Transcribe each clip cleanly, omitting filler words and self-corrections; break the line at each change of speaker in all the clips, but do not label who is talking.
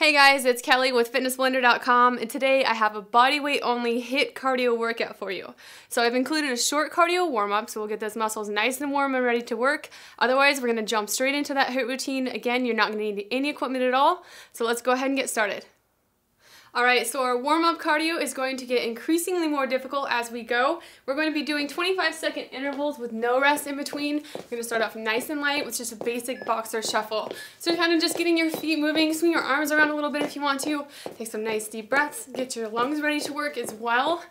Hey guys, it's Kelly with FitnessBlender.com, and today I have a bodyweight only HIIT cardio workout for you. So I've included a short cardio warm-up, so we'll get those muscles nice and warm and ready to work. Otherwise, we're going to jump straight into that HIIT routine. Again, you're not going to need any equipment at all, so let's go ahead and get started. Alright, so our warm-up cardio is going to get increasingly more difficult as we go. We're going to be doing 25-second intervals with no rest in between. We're going to start off nice and light with just a basic boxer shuffle. So kind of just getting your feet moving, swing your arms around a little bit if you want to. Take some nice deep breaths, get your lungs ready to work as well.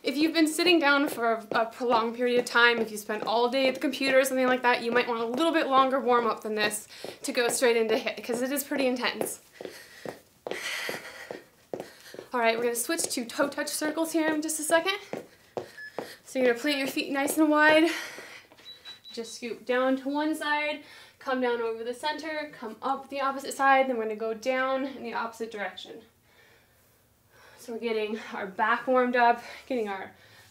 If you've been sitting down for a prolonged period of time, if you spend all day at the computer or something like that, you might want a little bit longer warm-up than this to go straight into HIIT because it is pretty intense. Alright, we're going to switch to toe touch circles here in just a second. So you're going to plant your feet nice and wide. Just scoop down to one side, come down over the center, come up the opposite side, then we're going to go down in the opposite direction. So we're getting our back warmed up, getting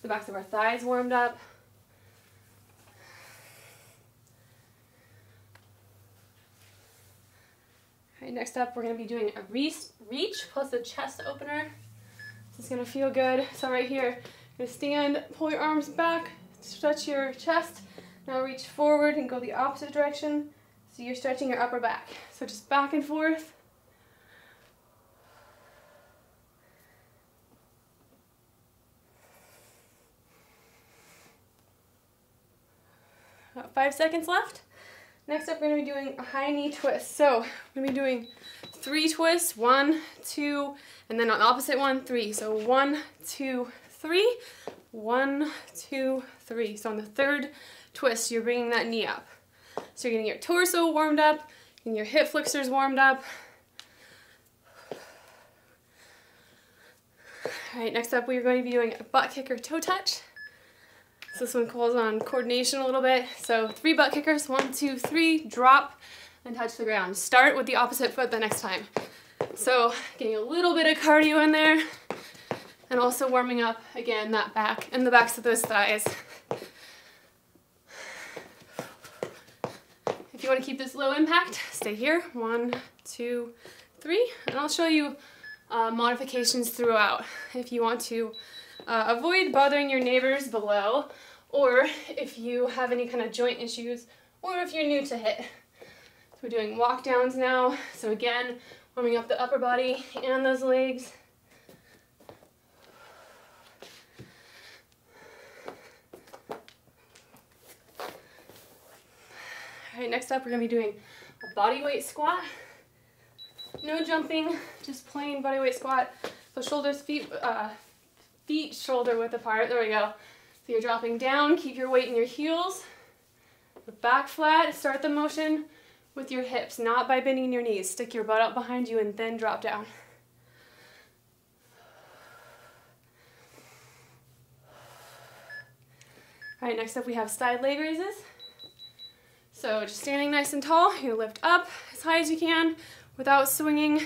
the backs of our thighs warmed up. Alright, next up we're going to be doing a reach plus a chest opener. This is going to feel good. So right here, you're going to stand, pull your arms back, stretch your chest. Now reach forward and go the opposite direction. So you're stretching your upper back. So just back and forth. About 5 seconds left. Next up, we're going to be doing a high knee twist. So we're going to be doing 3 twists, 1, 2, and then on the opposite one, 3. So 1, 2, 3, 1, 2, 3. So on the third twist, you're bringing that knee up. So you're getting your torso warmed up, getting your hip flexors warmed up. All right, next up, we're going to be doing a butt kicker toe touch. So this one calls on coordination a little bit. So 3 butt kickers, 1, 2, 3, drop, and touch the ground. Start with the opposite foot the next time. So getting a little bit of cardio in there, and also warming up, again, that back and the backs of those thighs. If you want to keep this low impact, stay here. 1, 2, 3, and I'll show you modifications throughout if you want to avoid bothering your neighbors below, or if you have any kind of joint issues, or if you're new to HIIT. So we're doing walkdowns now. So again, warming up the upper body and those legs. All right, next up we're going to be doing a body weight squat. No jumping, just plain body weight squat. So shoulders, feet shoulder width apart. There we go. So you're dropping down, keep your weight in your heels. Back flat, start the motion with your hips, not by bending your knees. Stick your butt up behind you and then drop down. All right, next up we have side leg raises. So just standing nice and tall, you lift up as high as you can without swinging.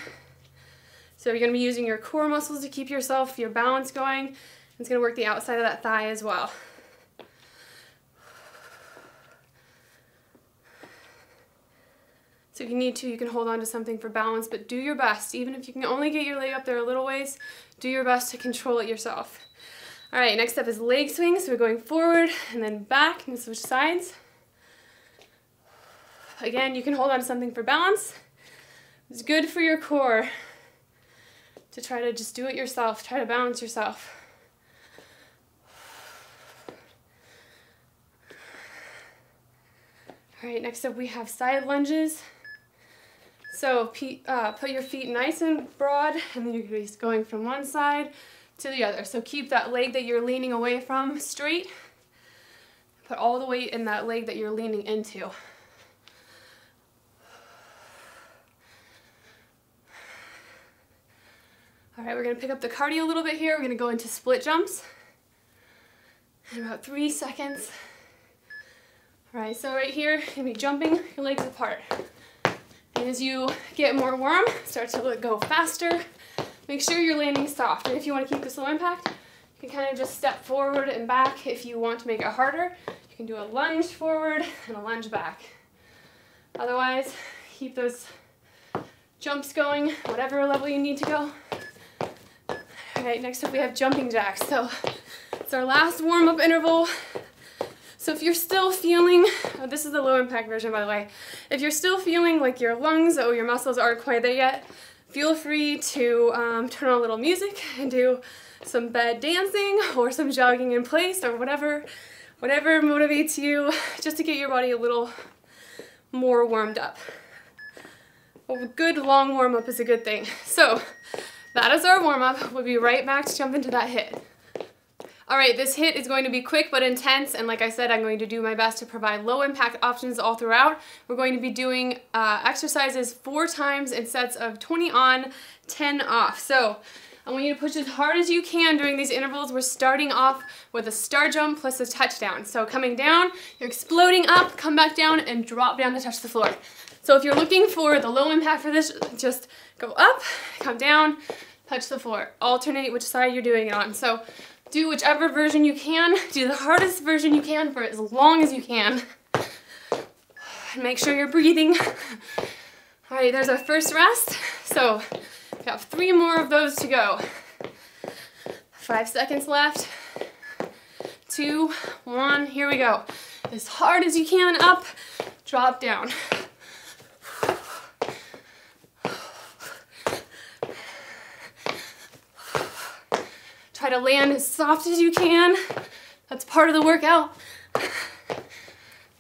So you're going to be using your core muscles to keep your balance going. It's going to work the outside of that thigh as well. So if you need to, you can hold on to something for balance, but do your best. Even if you can only get your leg up there a little ways, do your best to control it yourself. All right, next up is leg swings. So we're going forward and then back and switch sides. Again, you can hold on to something for balance. It's good for your core to try to just do it yourself, try to balance yourself. All right, next up we have side lunges. So put your feet nice and broad, and then you're going to be going from one side to the other. So keep that leg that you're leaning away from straight. Put all the weight in that leg that you're leaning into. All right, we're going to pick up the cardio a little bit here. We're going to go into split jumps in about 3 seconds. All right, so right here, you're going to be jumping your legs apart. And as you get more warm, start to go faster. Make sure you're landing soft. And if you want to keep this low impact, you can kind of just step forward and back. If you want to make it harder, you can do a lunge forward and a lunge back. Otherwise, keep those jumps going, whatever level you need to go. All right, next up we have jumping jacks. So it's our last warm-up interval. So if you're still feeling, oh, this is the low impact version by the way, if you're still feeling like your lungs or your muscles aren't quite there yet, feel free to turn on a little music and do some bed dancing or some jogging in place or whatever motivates you, just to get your body a little more warmed up. A good long warm-up is a good thing. So that is our warm-up. We'll be right back to jump into that HIIT. All right, this HIIT is going to be quick but intense, and like I said, I'm going to do my best to provide low impact options all throughout. We're going to be doing exercises 4 times in sets of 20 on, 10 off. So I want you to push as hard as you can during these intervals. We're starting off with a star jump plus a touchdown. So coming down, you're exploding up, come back down, and drop down to touch the floor. So if you're looking for the low impact for this, just go up, come down, touch the floor. Alternate which side you're doing it on. So do whichever version you can. Do the hardest version you can for as long as you can. And make sure you're breathing. All right, there's our first rest. So we have 3 more of those to go. 5 seconds left. 2, 1, here we go. As hard as you can, up, drop down. Try to land as soft as you can. That's part of the workout.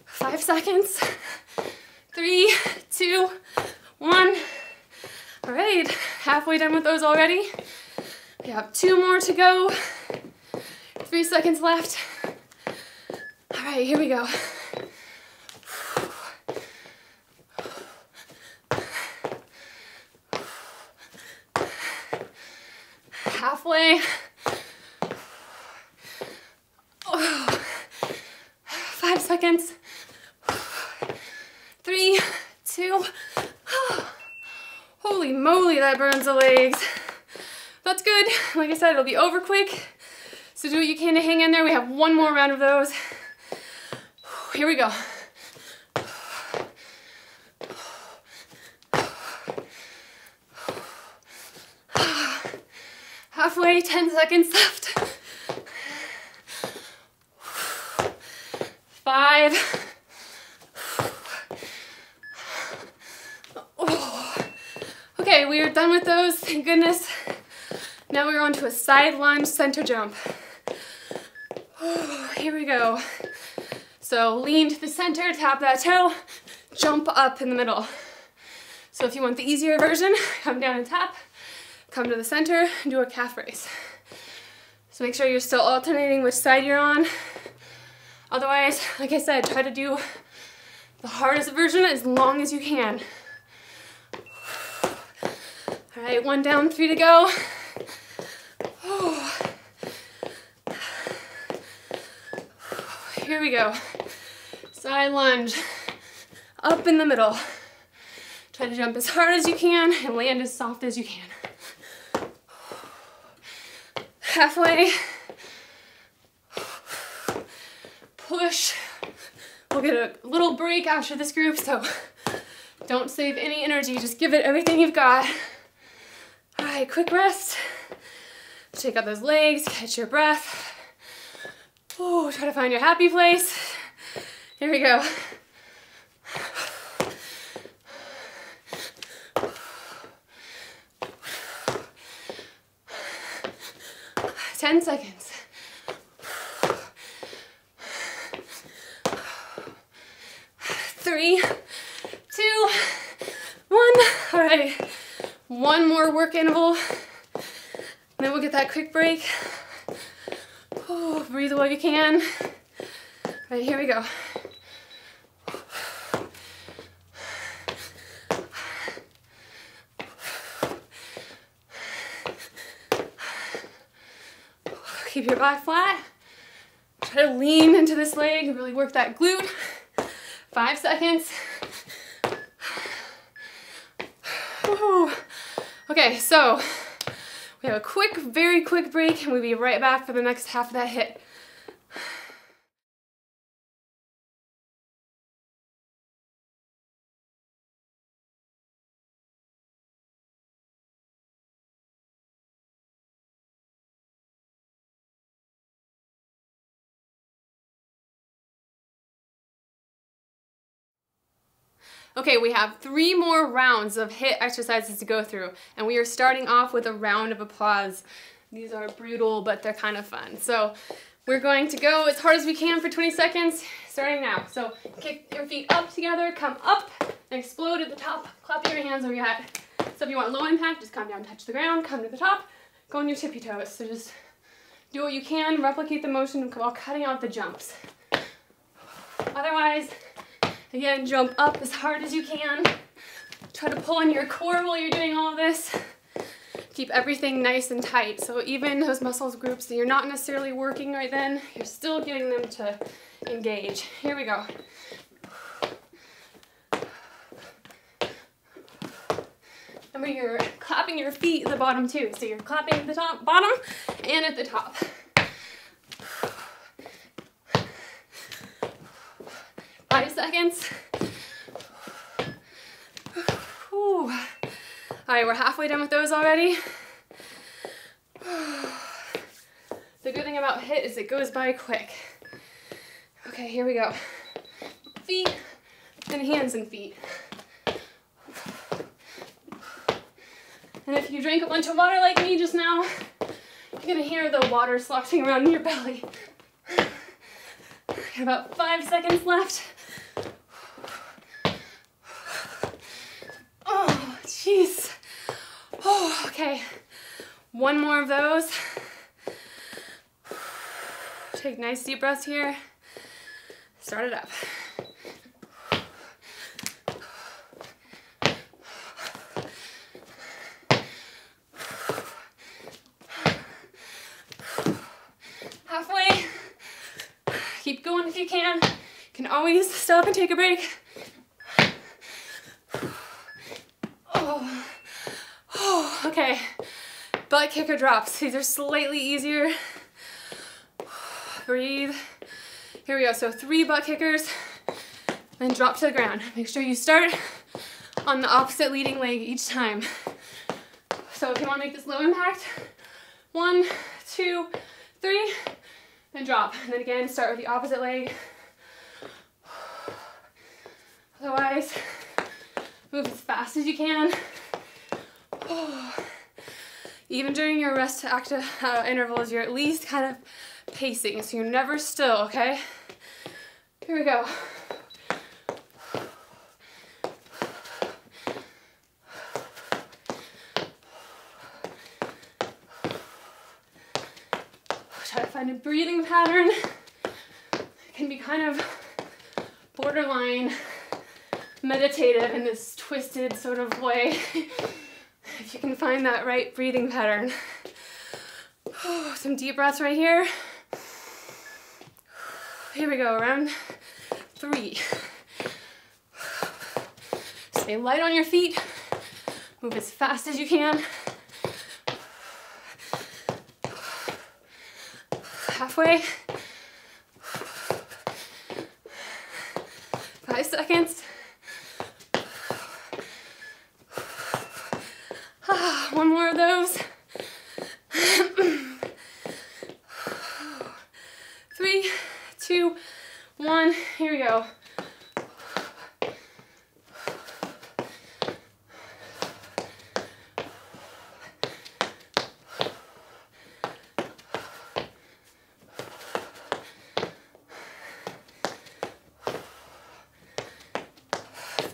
5 seconds. 3, 2, 1. All right, halfway done with those already. We have 2 more to go. 3 seconds left. All right, here we go. Halfway. 5 seconds. 3, 2. Holy moly, that burns the legs. That's good. Like I said, it'll be over quick. So do what you can to hang in there. We have 1 more round of those. Here we go. Halfway, 10 seconds left. 5. Okay, we are done with those, thank goodness. Now we're on to a side lunge center jump. Here we go. So lean to the center, tap that toe, jump up in the middle. So if you want the easier version, come down and tap, come to the center, and do a calf raise. So make sure you're still alternating which side you're on. Otherwise, like I said, try to do the hardest version as long as you can. All right, 1 down, 3 to go. Here we go. Side lunge, up in the middle. Try to jump as hard as you can and land as soft as you can. Halfway. Push. We'll get a little break after this group, so don't save any energy. Just give it everything you've got. All right, quick rest. Shake out those legs, catch your breath. Ooh, try to find your happy place. Here we go. Ten seconds. 3, 2, 1. All right, 1 more work interval. And then we'll get that quick break. Oh, breathe while you can. All right, here we go. Keep your back flat. Try to lean into this leg and really work that glute. 5 seconds. Woo. Okay, so we have a quick, very quick break, and we'll be right back for the next half of that HIIT. Okay, we have 3 more rounds of HIIT exercises to go through, and we are starting off with a round of applause. These are brutal, but they're kind of fun. So we're going to go as hard as we can for 20 seconds, starting now. So kick your feet up together, come up, and explode at the top. Clap your hands where you're at. So if you want low impact, just come down, touch the ground, come to the top, go on your tippy toes. So just do what you can, replicate the motion while cutting out the jumps. Otherwise, again, jump up as hard as you can. Try to pull in your core while you're doing all of this. Keep everything nice and tight. So even those muscles groups that you're not necessarily working right then, you're still getting them to engage. Here we go. Remember, you're clapping your feet at the bottom too. So you're clapping at the top, bottom, and at the top. 5 seconds. All right, we're halfway done with those already. The good thing about HIIT is it goes by quick. Okay, here we go. Feet and hands and feet. And if you drink a bunch of water like me just now, you're gonna hear the water sloshing around in your belly. Got about 5 seconds left. Oh, jeez. Oh, okay. 1 more of those. Take nice deep breaths here. Start it up. Halfway. Keep going if you can. You can always stop and take a break. Oh, okay. Butt kicker drops. These are slightly easier. Breathe. Here we go. So 3 butt kickers, then drop to the ground. Make sure you start on the opposite leading leg each time. So if you want to make this low impact, 1, 2, 3, and drop. And then again, start with the opposite leg. Otherwise, move as fast as you can. Even during your rest active intervals, you're at least kind of pacing, so you're never still, okay? Here we go. Try to find a breathing pattern. It can be kind of borderline meditative in this twisted sort of way. If you can find that right breathing pattern. Some deep breaths right here. Here we go, round 3. Stay light on your feet. Move as fast as you can. Halfway. 5 seconds. 1 more of those. 3, 2, 1. Here we go.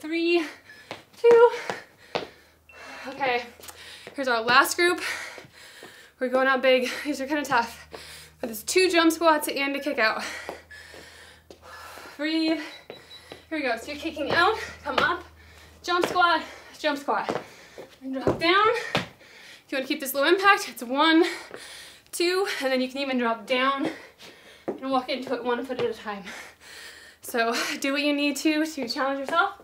Three, 2. Okay. Here's our last group. We're going out big. These are kind of tough. But it's 2 jump squats and a kick out. Breathe. Here we go. So you're kicking out, come up, jump squat, and drop down. If you want to keep this low impact, it's 1, 2, and then you can even drop down and walk into it 1 foot at a time. So do what you need to challenge yourself.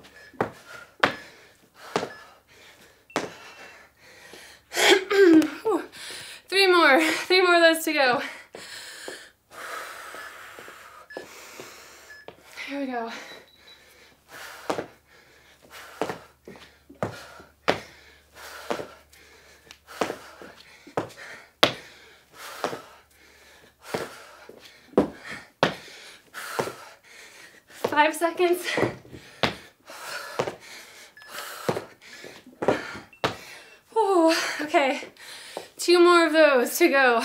Three more of those to go. Here we go. Five seconds. those to go.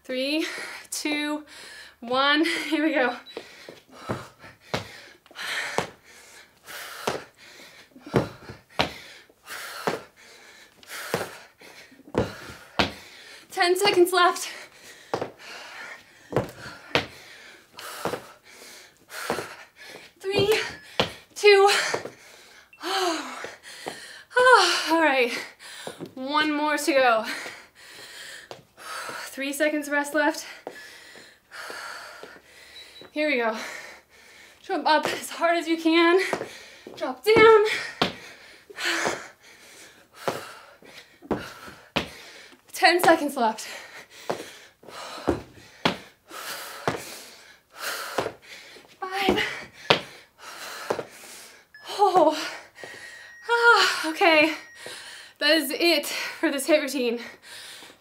3, 2, 1. Here we go. Ten seconds left. 3, 2. All right, one more to go. 3 seconds rest left. Here we go. Jump up as hard as you can. Drop down. 10 seconds left. 5. Oh. Okay. That is it for this HIIT routine.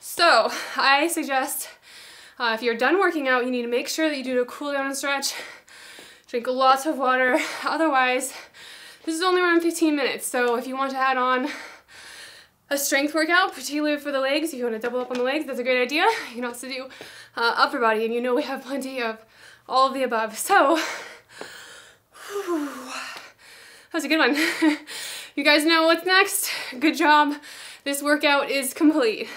So I suggest if you're done working out, you need to make sure that you do a cool down and stretch. Drink lots of water. Otherwise, this is only around 15 minutes. So if you want to add on a strength workout, particularly for the legs, if you want to double up on the legs, that's a great idea. You can also do upper body, and you know we have plenty of all of the above. So, that was a good one. You guys know what's next. Good job. This workout is complete.